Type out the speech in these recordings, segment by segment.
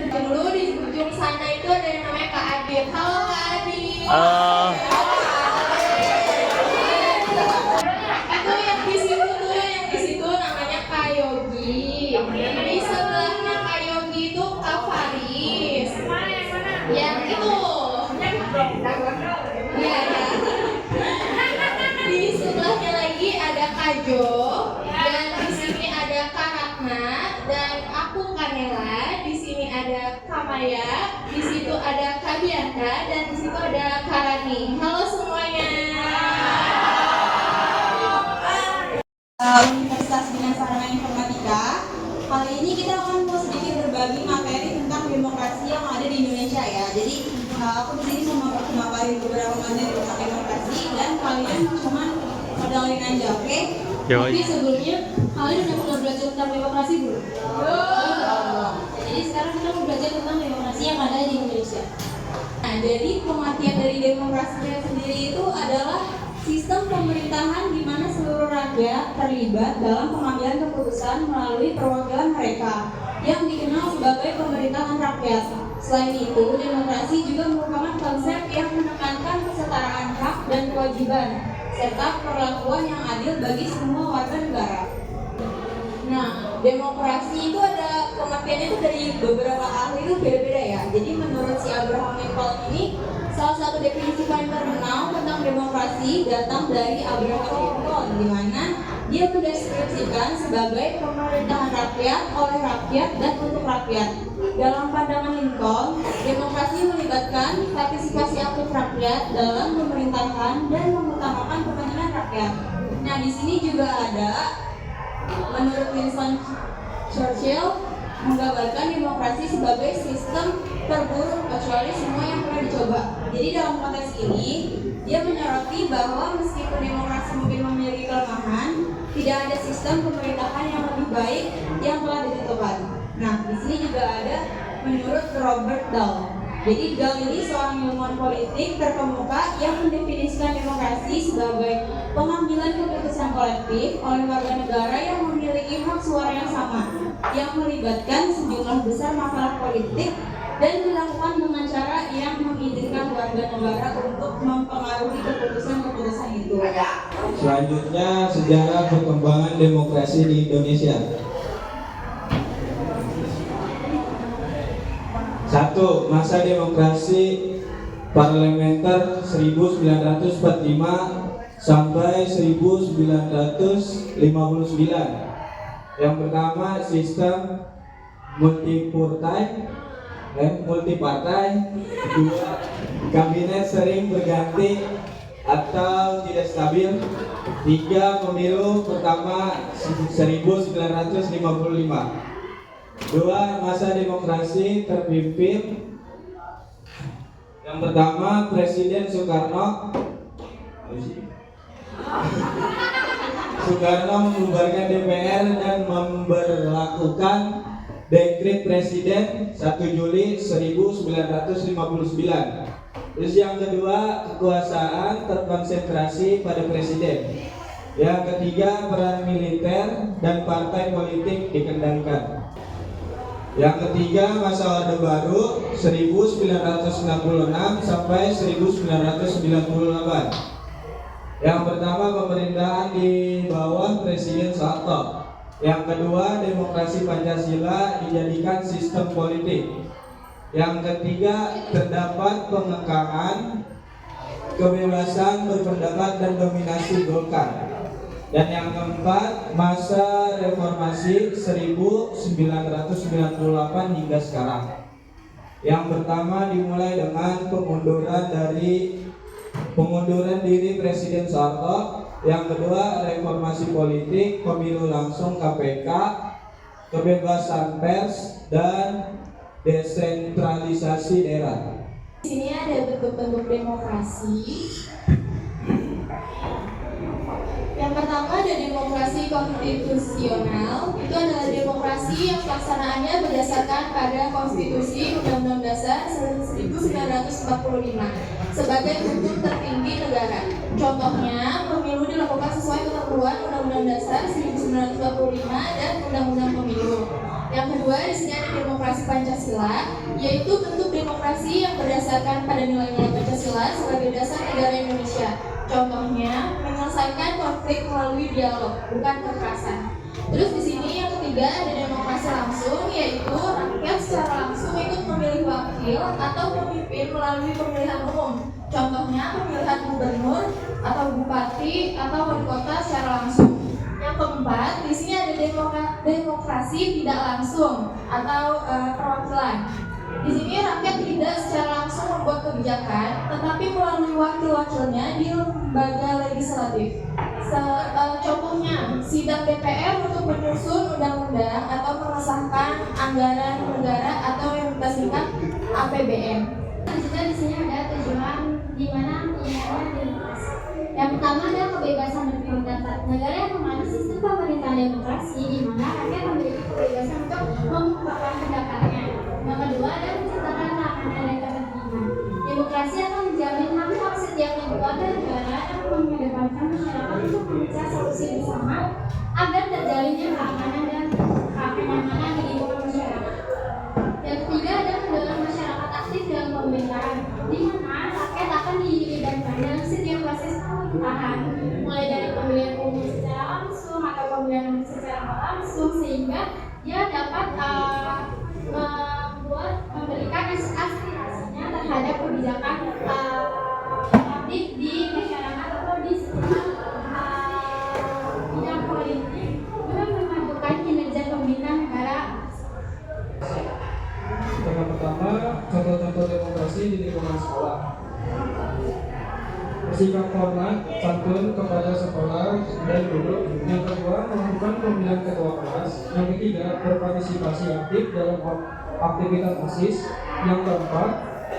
Dulu di ujung sana itu ada yang namanya Kak Adit. Halo Kak Adit. Itu yang di situ tuh, yang di situ namanya Kak Yogi. Di sebelahnya Kak Yogi itu Kak Faris. Yang itu. Iya. Di sebelahnya lagi ada Kak Jo. Dan di sini ada Kak Ratna dan aku Kanela. Di sini ada Kak Maya. Di situ ada Kak Bianca dan di situ ada Kak Rani. Halo semuanya. Universitas Bina Sarana Informatika. Kali ini kita akan sedikit berbagi materi tentang demokrasi yang ada di Indonesia ya. Jadi aku di sini mau memaparin beberapa materi tentang demokrasi dan kalian cuma dengerin aja, oke? Tapi sebelumnya kalian udah pernah belajar tentang demokrasi belum? Jadi sekarang kita mau belajar tentang demokrasi yang ada di Indonesia. Nah, jadi pengertian dari demokrasi sendiri itu adalah sistem pemerintahan di mana seluruh rakyat terlibat dalam pengambilan keputusan melalui perwakilan mereka yang dikenal sebagai pemerintahan rakyat. Selain itu, demokrasi juga merupakan konsep yang menekankan kesetaraan hak dan kewajiban serta perlakuan yang adil bagi semua warga negara. Nah, demokrasi itu ada pengertiannya itu dari beberapa ahli itu beda-beda ya. Jadi menurut si Abraham Lincoln ini, salah satu definisi paling terkenal tentang demokrasi datang dari Abraham Lincoln, di mana dia mendeskripsikan sebagai pemerintahan rakyat oleh rakyat dan untuk rakyat. Dalam pandangan Lincoln, demokrasi melibatkan partisipasi aktif rakyat dalam pemerintahan dan mengutamakan kepentingan rakyat. Nah, di sini juga ada menurut Winston Churchill menggambarkan demokrasi sebagai sistem terburuk kecuali semua yang pernah dicoba. Jadi dalam konteks ini dia menyoroti bahwa meskipun demokrasi mungkin memiliki kelemahan, tidak ada sistem pemerintahan yang lebih baik yang telah ditentukan. Nah, di sini juga ada menurut Robert Dahl. Jadi Dahl ini seorang ilmuwan politik terkemuka yang mendefinisikan demokrasi sebagai pengambilan keputusan kolektif oleh warga negara yang memiliki hak suara yang sama, yang melibatkan sejumlah besar masalah politik dan dilakukan dengan cara yang mengizinkan warga negara untuk mempengaruhi keputusan-keputusan itu. Selanjutnya, sejarah perkembangan demokrasi di Indonesia. 1. Masa demokrasi parlementer 1945 sampai 1959. Yang pertama, sistem multipartai. Kedua, kabinet sering berganti atau tidak stabil. 3. Pemilu pertama 1955. 2. Masa demokrasi terpimpin. Yang pertama, Presiden Soekarno membubarkan DPR dan memberlakukan Dekret Presiden 1 Juli 1959. Terus yang kedua, kekuasaan terkonsentrasi pada presiden. Yang ketiga, peran militer dan partai politik dikendalikan. Yang ketiga, masa Orde Baru 1966 sampai 1998. Yang pertama, pemerintahan di bawah Presiden Soeharto. Yang kedua, demokrasi Pancasila dijadikan sistem politik. Yang ketiga, terdapat pengekangan kebebasan berpendapat dan dominasi Golkar. Dan yang keempat, masa reformasi 1998 hingga sekarang. Yang pertama dimulai dengan pengunduran diri Presiden Soeharto. Yang kedua, reformasi politik, pemilu langsung KPK, kebebasan pers, dan desentralisasi daerah. Di sini ada bentuk-bentuk demokrasi. Yang pertama ada demokrasi konstitusional. Itu adalah demokrasi yang pelaksanaannya berdasarkan pada Konstitusi Undang-Undang Dasar 1945 sebagai bentuk tertinggi negara. Contohnya, pemilu dilakukan sesuai ketentuan Undang-Undang Dasar 1945 dan Undang-Undang Pemilu. Yang kedua, di sini ada demokrasi Pancasila, yaitu bentuk demokrasi yang berdasarkan pada nilai-nilai Pancasila sebagai dasar negara Indonesia. Contohnya, menyelesaikan konflik melalui dialog, bukan kekerasan. Terus di sini yang ketiga ada demokrasi langsung, yaitu rakyat secara langsung ikut memilih wakil atau pemimpin melalui pemilihan umum. Contohnya pemilihan gubernur atau bupati atau wali kota secara langsung. Yang keempat, di sini ada demokrasi tidak langsung atau perwakilan. Di sini rakyat tidak secara langsung membuat kebijakan, tetapi melalui wakil-wakilnya di lembaga legislatif. Contohnya, sidang DPR untuk menyusun undang-undang atau mengesahkan anggaran negara atau yang kita singkat APBN. Juga di sini ada tujuan di mana ada demokrasi. Yang pertama adalah kebebasan berpendapat. Negara yang menganut sistem pemerintahan demokrasi di mana rakyat memiliki kebebasan untuk mengungkapkan pendapatnya. Yang kedua adalah menciptakan keamanan dan ketertiban. Demokrasi akan menjamin hak-hak setiap warga negara yang mengedepankan masyarakat untuk mencari solusi bersama agar terjalinnya keamanan dan kenyamanan di lingkungan masyarakat. Yang ketiga adalah mendorong masyarakat aktif dalam pemerintahan, di mana rakyat akan dilibatkan dalam setiap proses pemerintahan, mulai dari pemilihan umum secara langsung atau pemilihan umum secara tidak langsung, sehingga dia dapat memberikan aspirasinya terhadap kebijakan aktif di masyarakat atau di sekitar bidang politik guna memajukan kinerja pemerintahan negara. Yang pertama, contoh-contoh demokrasi di lingkungan sekolah. Bersikap hormat, santun kepada sekolah dan guru. Yang kedua, melakukan pemilihan ketua kelas. Yang ketiga, berpartisipasi aktif dalam aktivitas OSIS. Yang keempat,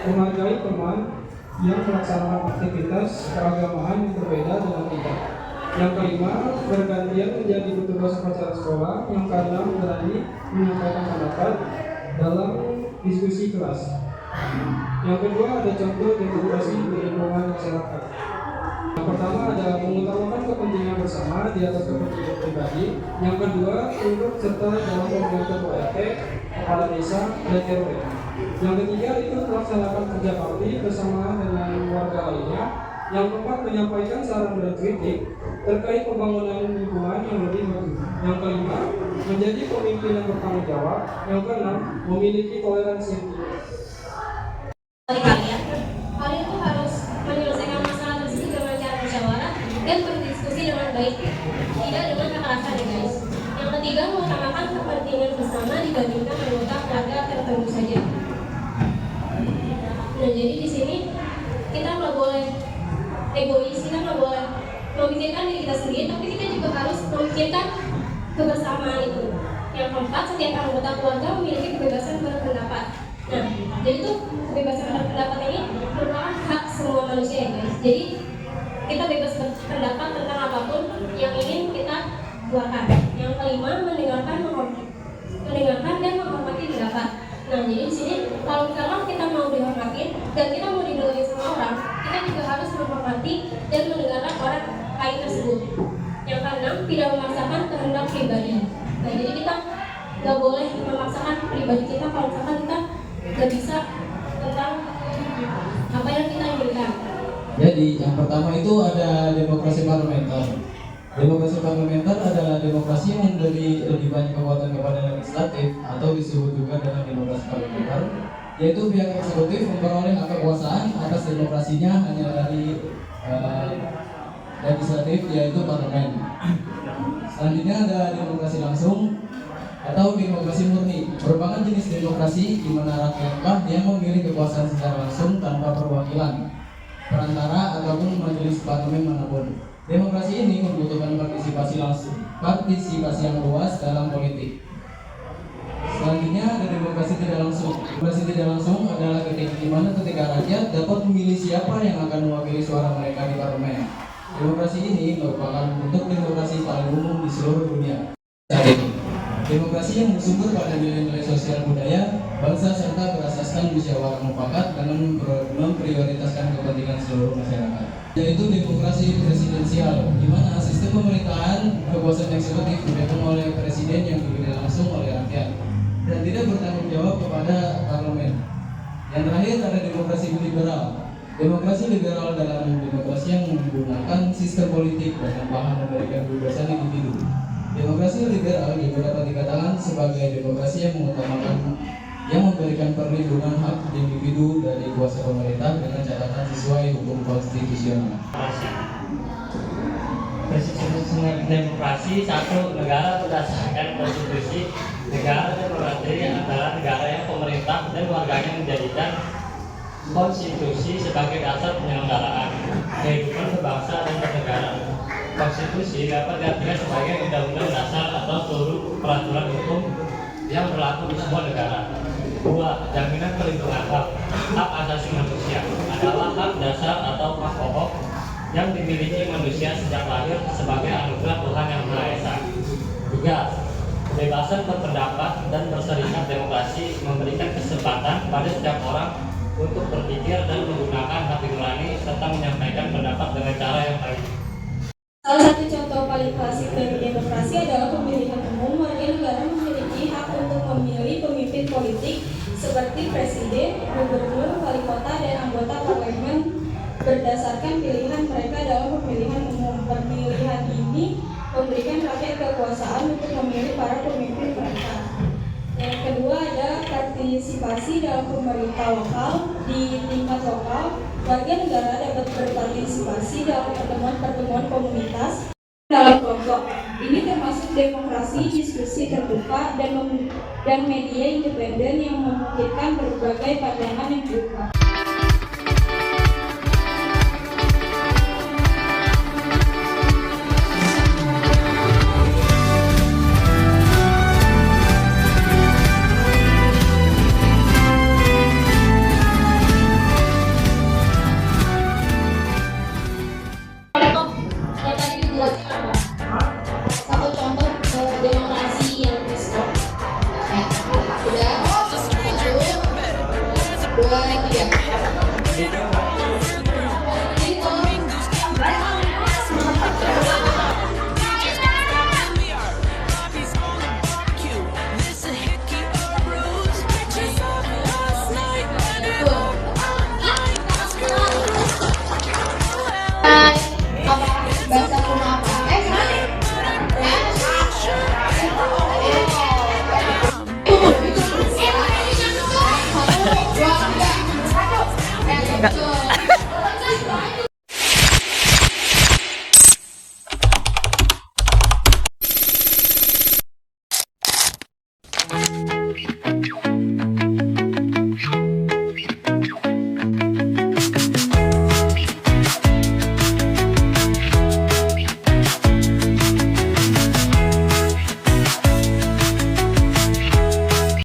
menghargai teman yang melaksanakan aktivitas keagamaan yang berbeda dengan kita. Yang kelima, bergantian menjadi petugas upacara sekolah. Yang keenam, berani menyampaikan pendapat dalam diskusi kelas. Yang kedua, ada contoh demokrasi di lingkungan masyarakat. Yang pertama ada mengutamakan kepentingan bersama di atas kepentingan pribadi. Yang kedua, turut serta dalam pemilihan ketua RT, kepala desa, dan RW. Yang ketiga, ikut melaksanakan kerja bakti bersama dengan warga lainnya. Yang keempat, menyampaikan saran dan kritik terkait pembangunan lingkungan yang lebih bagus. Yang kelima, menjadi pemimpin yang bertanggung jawab. Yang keenam, memiliki toleransi yang tinggi. Kalian itu harus menyelesaikan masalah tersebut dengan cara musyawarah dan berdiskusi dengan baik, tidak dengan kekerasan ya guys. Yang ketiga, mengutamakan kepentingan bersama dibandingkan anggota keluarga tertentu saja. Nah, jadi di sini kita nggak boleh egois, kita nggak boleh memikirkan diri kita sendiri, tapi kita juga harus memikirkan kebersamaan itu. Yang keempat, setiap anggota keluarga memiliki kebebasan berpendapat. Nah, jadi tuh kebebasan berpendapat ini merupakan hak semua manusia ya guys. Jadi kita bebas berpendapat tentang apapun yang ingin kita keluarkan. Yang kelima, mendengarkan dan menghormati pendapat. Nah, jadi di sini kalau kita mau dihormati dan kita mau didengar sama orang, kita juga harus menghormati dan mendengarkan orang lain tersebut. Yang keenam, tidak memaksakan kehendak pribadi. Nah, jadi kita nggak boleh memaksakan pribadi kita kalau misalkan kita nggak bisa tentang apa yang kita inginkan. Jadi yang pertama itu ada demokrasi parlementer. Demokrasi parlementer adalah demokrasi yang memberi lebih banyak kekuatan kepada legislatif atau disebut juga dengan demokrasi parlementer, yaitu pihak eksekutif memperoleh hak kekuasaan atas demokrasinya hanya dari legislatif, yaitu parlemen. Selanjutnya ada demokrasi langsung atau demokrasi murni, merupakan jenis demokrasi di mana rakyatlah yang memilih kekuasaan secara langsung tanpa perwakilan, perantara ataupun majelis parlemen manapun. Demokrasi ini membutuhkan partisipasi yang luas dalam politik. Selanjutnya ada demokrasi tidak langsung. Demokrasi tidak langsung adalah ketika rakyat dapat memilih siapa yang akan mewakili suara mereka di parlemen. Demokrasi ini merupakan bentuk demokrasi paling umum di seluruh dunia saat ini. Demokrasi yang bersumber pada nilai-nilai sosial budaya, bangsa serta berasaskan musyawarah mufakat dengan memprioritaskan kepentingan seluruh masyarakat. Yaitu demokrasi presidensial, di mana sistem pemerintahan kekuasaan eksekutif dipegang oleh presiden yang dipilih langsung oleh rakyat. Dan terakhir ada demokrasi liberal. Demokrasi liberal dalam demokrasi yang menggunakan sistem politik dengan bahan memberikan kebebasan individu. Demokrasi liberal juga dapat dikatakan sebagai demokrasi yang memberikan perlindungan hak individu dari kuasa pemerintah dengan catatan sesuai hukum konstitusional. Konstitusi demokrasi, satu, negara berdasarkan konstitusi. Negara demokrasi adalah negara yang pemerintah dan warganya menjadikan konstitusi sebagai dasar penyelenggaraan kehidupan berbangsa dan bernegara. Konstitusi dapat diartikan sebagai undang-undang dasar atau seluruh peraturan hukum yang berlaku di semua negara. 2. Jaminan perlindungan hak. Hak asasi manusia adalah hak dasar atau hak pokok yang dimiliki manusia sejak lahir sebagai anugerah Tuhan Yang Maha Esa. 3. Kebebasan berpendapat dan berserikat demokrasi memberikan kesempatan pada setiap orang untuk berpikir dan menggunakan hati nurani serta menyampaikan pendapat dengan cara yang baik. Salah satu contoh paling klasik dari demokrasi adalah pemilihan umum. Warga negara memiliki hak untuk memilih pemimpin politik seperti presiden, gubernur, wali kota, dan anggota parlemen berdasarkan pilihan mereka dalam pemilihan umum. Pemilihan ini memberikan rakyat kekuasaan untuk memilih para pemimpin mereka. Yang kedua ada partisipasi dalam pemerintah lokal. Di tingkat lokal, warga negara dapat berpartisipasi dalam pertemuan-pertemuan komunitas dalam kelompok. Ini termasuk demokrasi, diskusi terbuka, dan media independen yang memungkinkan berbagai pandangan yang berbeda. Satu contoh demokrasi yang diskon. Ya, sudah. 1, 2, 3.